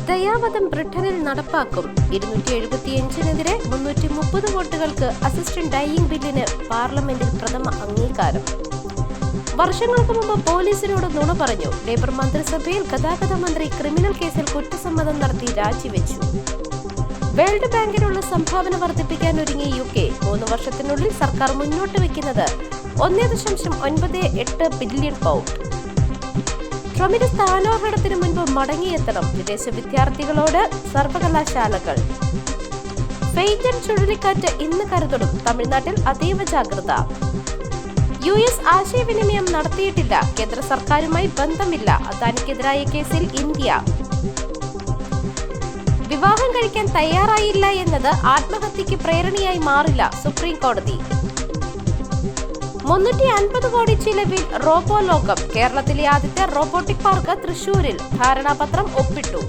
ദയാവധം ബ്രിട്ടനിൽ നടപ്പാക്കും. 275-നെതിരെ 330 വോട്ടുകൾക്ക് അസിസ്റ്റന്റ് ഡൈയിങ് ബില്ലിന് പാർലമെന്റിൽ പ്രഥമ അംഗീകാരം. വർഷങ്ങൾക്ക് മുമ്പ് പോലീസിനോട് നുണ പറഞ്ഞു. ലേബർ മന്ത്രിസഭയിൽ ഗതാഗത മന്ത്രി ക്രിമിനൽ കേസിൽ കുറ്റസമ്മതം നടത്തി രാജിവെച്ചു. വേൾഡ് ബാങ്കിനുള്ള സംഭാവന വർദ്ധിപ്പിക്കാൻ ഒരുങ്ങി UK. 3 വർഷത്തിനുള്ളിൽ സർക്കാർ മുന്നോട്ട് വയ്ക്കുന്നത് 1.98 ബില്യൺ പൗണ്ട്. ട്രംപിന്റെ സ്ഥാനാരോഹണത്തിന് മുൻപ് മടങ്ങിയെത്തണം വിദേശ വിദ്യാർത്ഥികളോട് സർവകലാശാലകൾ. ഫെയ്ജൻ ചുഴലിക്കാറ്റ് ഇന്ന് കരുതൊടും. തമിഴ്നാട്ടിൽ അതീവ ജാഗ്രത. US ആശയവിനിമയം നടത്തിയിട്ടില്ല. കേന്ദ്ര സർക്കാരുമായി ബന്ധമില്ല. അദാനിക്കെതിരായ കേസിൽ ഇന്ത്യ. വിവാഹം കഴിക്കാൻ തയ്യാറായില്ല എന്നത് ആത്മഹത്യക്ക് പ്രേരണയായി മാറില്ല. സുപ്രീം കോടതി. 350 കോടി ചിലവിൽ റോബോ ലോകം. കേരളത്തിലെ ആദ്യത്തെ റോബോട്ടിക് പാർക്ക് തൃശൂരിൽ. ധാരണാപത്രം ഒപ്പിട്ടു.